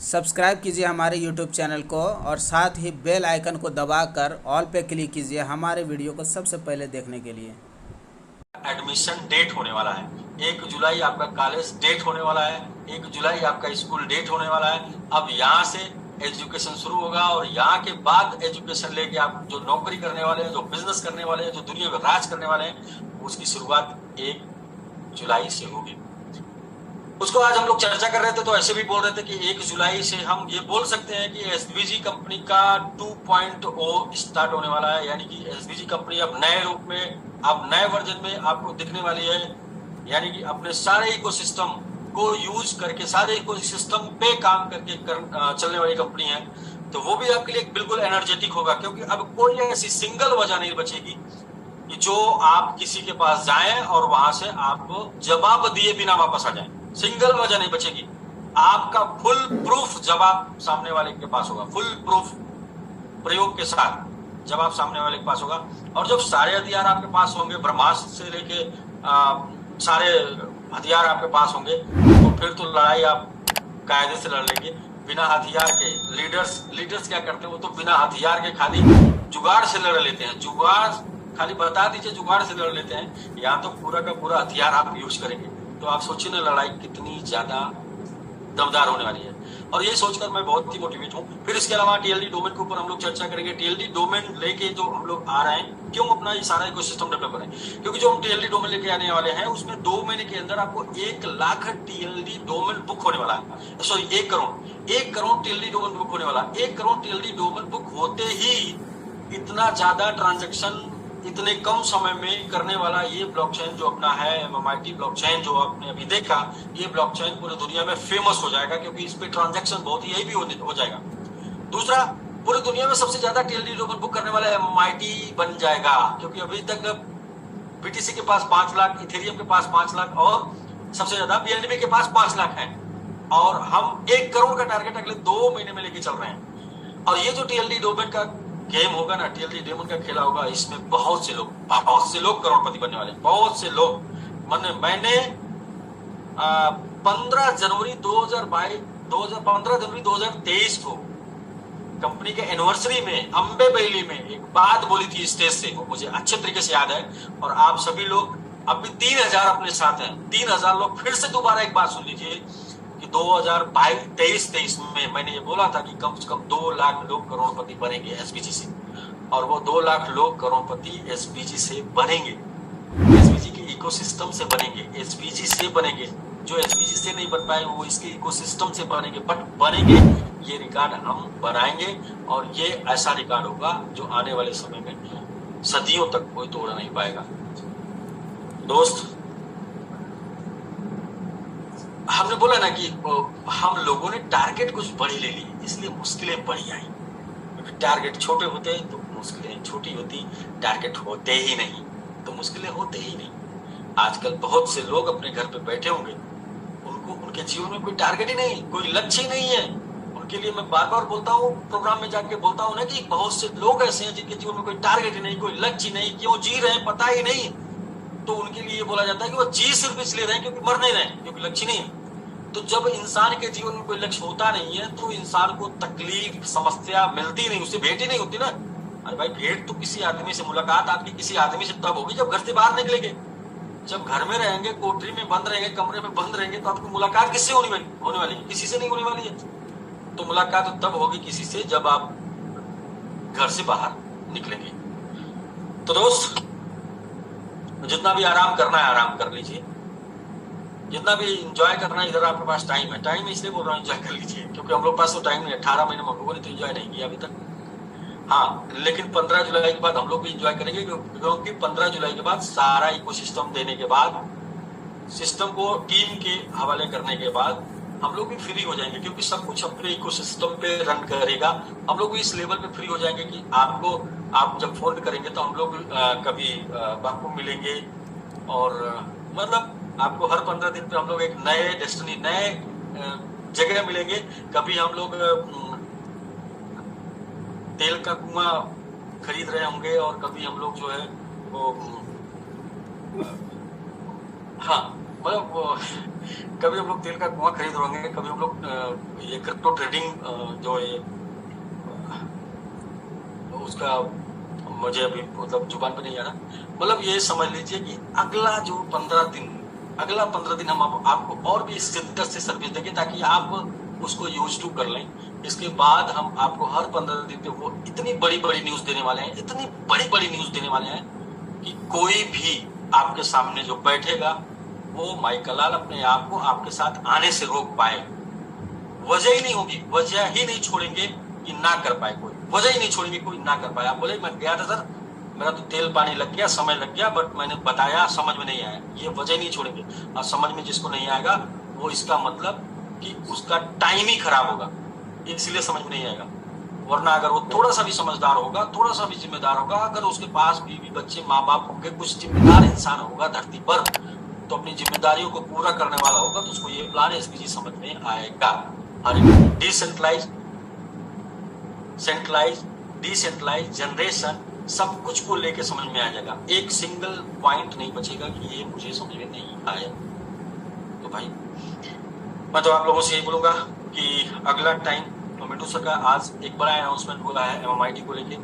Subscribe कीजिए हमारे YouTube channel को और साथ ही बेल आइकन को दबाकर ऑल पे क्लिक कीजिए हमारे वीडियो को सबसे पहले देखने के लिए। एडमिशन डेट होने वाला है। 1 जुलाई आपका कॉलेज डेट होने वाला है। 1 जुलाई आपका स्कूल डेट होने वाला है। अब यहाँ से एजुकेशन शुरू होगा और यहाँ के बाद एजुकेशन लेके आप जो नौकरी करने वाले हैं, जो बिजनेस करने वाले हैं, जो दुनिया में राज करने वाले हैं, उसकी शुरुआत 1 जुलाई से होगी। उसको आज हम लोग चर्चा कर रहे थे तो ऐसे भी बोल रहे थे कि 1 जुलाई से हम ये बोल सकते हैं कि एसबीजी कंपनी का 2.0 स्टार्ट होने वाला है। यानी कि एसबीजी कंपनी अब नए रूप में, अब नए वर्जन में आपको दिखने वाली है। यानी कि अपने सारे इकोसिस्टम को यूज करके, सारे इकोसिस्टम पे काम करके चलने वाली कंपनी है। तो वो भी आपके लिए बिल्कुल एनर्जेटिक होगा, क्योंकि अब कोई ऐसी सिंगल वजह नहीं बचेगी कि जो आप किसी के पास जाएं और वहां से आप जवाब दिए बिना वापस आ जाएं। सिंगल वजह नहीं बचेगी। आपका फुल प्रूफ जवाब सामने वाले के पास होगा, फुल प्रूफ प्रयोग के साथ जवाब सामने वाले के पास होगा। और जब सारे हथियार आपके पास होंगे, ब्रह्मास्त्र से लेके सारे हथियार आपके पास होंगे, तो फिर तो लड़ाई आप कायदे से लड़ लेंगे बिना हथियार के। लीडर्स क्या करते हैं, वो तो बिना हथियार के खाली जुगाड़ से लड़ लेते हैं। जुगाड़ खाली बता दीजिए, जुगाड़ से लड़ लेते हैं। यहाँ तो पूरा का पूरा हथियार आप यूज करेंगे। तो आप सोचिए ना, लड़ाई कितनी ज्यादा दमदार होने वाली है। और ये सोचकर मैं बहुत ही मोटिवेट हूँ। फिर इसके अलावा टीएलडी डोमेन के ऊपर हम लोग चर्चा करेंगे। टीएलडी डोमेन लेके जो हम लोग आ रहे हैं, क्यों अपना ये सारा इकोसिस्टम डेवलप करें, क्योंकि जो हम टीएलडी डोमेन लेके आने वाले हैं उसमें 2 महीने के अंदर आपको 1 लाख टीएलडी डोमेन बुक होने वाला है। Sorry, 1 crore TLD domain book होने वाला। 1 करोड़ टीएलडी डोमेन बुक होते ही इतना ज्यादा ट्रांजेक्शन इतने कम समय में करने वाला ये ब्लॉकचेन जो अपना है, एमएमआईटी ब्लॉकचेन जो आपने अभी देखा, ये ब्लॉकचेन पूरी दुनिया में फेमस हो जाएगा, क्योंकि इस पे ट्रांजैक्शन बहुत ही भी हो जाएगा। दूसरा, पूरी दुनिया में सबसे ज्यादा टीएलडी टोकन बुक करने वाला एमएमआईटी बन जाएगा, क्योंकि अभी तक बीटीसी के पास 5 लाख, इथेरियम के पास 5 लाख और सबसे ज्यादा बीएनबी के पास 5 लाख है। और हम 1 करोड़ का टारगेट अगले 2 महीने में लेके चल रहे हैं। और ये जो टीएलडी डोमेन का गेम होगा ना, टीएलडी डोमेन का खेला होगा, इसमें बहुत से लोग करोड़पति बनने वाले, बहुत से लोग। मैंने 15 जनवरी 2023 को कंपनी के एनिवर्सरी में अम्बे बैली में एक बात बोली थी स्टेज से, वो मुझे अच्छे तरीके से याद है। और आप सभी लोग अभी 3000 अपने साथ हैं, 3000 लोग फिर से दोबारा एक बात सुन लीजिए कि 2023 में मैंने ये बोला था कि कम से कम 2 लाख लोग करोड़पति बनेंगे एसबीजी से। और वो 2 लाख लोग करोड़पति एसबीजी से बनेंगे, एसबीजी के इकोसिस्टम से बनेंगे, एसबीजी से बनेंगे। जो एसबीजी से नहीं बन पाए वो इसके इकोसिस्टम से बनेंगे, बट बनेंगे। ये रिकॉर्ड हम बनाएंगे और ये ऐसा रिकॉर्ड होगा जो आने वाले समय में सदियों तक कोई तोड़ नहीं पाएगा। दोस्त, हमने बोला ना कि हम लोगों ने टारगेट कुछ बड़ी ले ली, इसलिए मुश्किलें बड़ी आई। क्योंकि टारगेट छोटे होते तो मुश्किलें छोटी होती, टारगेट होते ही नहीं तो मुश्किलें होते ही नहीं। आजकल बहुत से लोग अपने घर पे बैठे होंगे, उनके जीवन में कोई टारगेट ही नहीं, कोई लक्ष्य ही नहीं है। उनके लिए मैं बार बार बोलता हूँ, प्रोग्राम में जाके बोलता हूँ ना कि बहुत से लोग ऐसे हैं जिनके जीवन में कोई टारगेट ही नहीं, कोई लक्ष्य नहीं, क्यों जी रहे हैं पता ही नहीं। तो उनके लिए बोला जाता है कि वो जी सिर्फ इसलिए रहे क्योंकि मर नहीं रहे, क्योंकि लक्ष्य नहीं है। तो जब इंसान के जीवन में कोई लक्ष्य होता नहीं है तो इंसान को तकलीफ, समस्या मिलती नहीं, उससे भेंट ही नहीं होती ना। अरे भाई, भेंट तो किसी आदमी से, मुलाकात आपकी किसी आदमी से तब होगी जब घर से बाहर निकलेंगे। जब घर में रहेंगे, कोठरी में बंद रहेंगे, कमरे में बंद रहेंगे, तो आपकी मुलाकात किससे होने वाली है? किसी से नहीं होने वाली है। तो मुलाकात तब होगी किसी से जब आप घर से बाहर निकलेंगे। तो दोस्त, जितना भी आराम करना है आराम कर लीजिए, जितना भी एंजॉय करना है, इधर आपके पास टाइम है। टाइम इसलिए बोल रहा हूँ एंजॉय कर लीजिए, क्योंकि हम लोग पास तो टाइम नहीं है। 18 महीने में हम लोगों ने तो एंजॉय नहीं किया अभी तक। हाँ, लेकिन 15 जुलाई के बाद हम लोग भी एंजॉय करेंगे, क्योंकि 15 जुलाई के बाद सारा इकोसिस्टम देने के बाद, सिस्टम को टीम के हवाले करने के बाद हम लोग भी फ्री हो जाएंगे, क्योंकि सब कुछ अपने इकोसिस्टम पे रन करेगा। हम लोग भी इस लेवल पे फ्री हो जाएंगे कि आप जब फोन करेंगे तो हम लोग कभी आपको मिलेंगे। और मतलब आपको हर 15 दिन पे हम लोग एक नए डेस्टिनी, नए जगह मिलेंगे। कभी हम लोग तेल का कुआं खरीद रहे होंगे और कभी हम लोग जो है वो, हाँ, मतलब कभी हम लोग तेल का कुआं खरीद होंगे, कभी हम लोग ये क्रिप्टो ट्रेडिंग जो है उसका मुझे अभी मतलब जुबान पे नहीं आ रहा। मतलब ये समझ लीजिए कि अगला 15 दिन हम आपको और भी शिद्दत से सर्विस देंगे ताकि आप उसको यूज टू कर लें। इसके बाद हम आपको हर 15 दिन पे वो इतनी बड़ी बड़ी न्यूज देने वाले हैं, इतनी बड़ी बड़ी न्यूज देने वाले हैं कि कोई भी आपके सामने जो बैठेगा वो माइकल लाल अपने आप को आपके साथ आने से रोक पाए। वजह ही नहीं होगी, वजह ही नहीं छोड़ेंगे कि ना कर पाए कोई, वजह ही नहीं छोड़ेंगे कोई ना कर पाए। आप बोले मैं गया था सर, मेरा तो तेल पानी लग गया, समय लग गया, बट मैंने बताया समझ में नहीं आया, ये वजह नहीं छोड़ेंगे। और समझ में जिसको नहीं आएगा वो इसका मतलब कि उसका टाइम ही खराब होगा, इसलिए समझ में नहीं आएगा। वरना अगर वो थोड़ा सा भी समझदार होगा, थोड़ा सा भी जिम्मेदार होगा, अगर उसके पास बीवी बच्चे माँ बाप होंगे, कुछ जिम्मेदार इंसान होगा धरती पर, तो अपनी जिम्मेदारियों को पूरा करने वाला होगा, तो उसको ये प्लान एसपीजी समझ में आएगा। डिसेंट्रलाइज, सेंट्रलाइज, डिसेंट्रलाइज जनरेशन सब कुछ को लेके समझ में आ जाएगा। एक सिंगल पॉइंट नहीं बचेगा कि ये मुझे समझ में नहीं आया। तो भाई मैं तो आप लोगों से यही बोलूंगा कि अगला टाइम मिंटू सर का आज एक बड़ा अनाउंसमेंट हुआ है एमएमआईटी को लेके।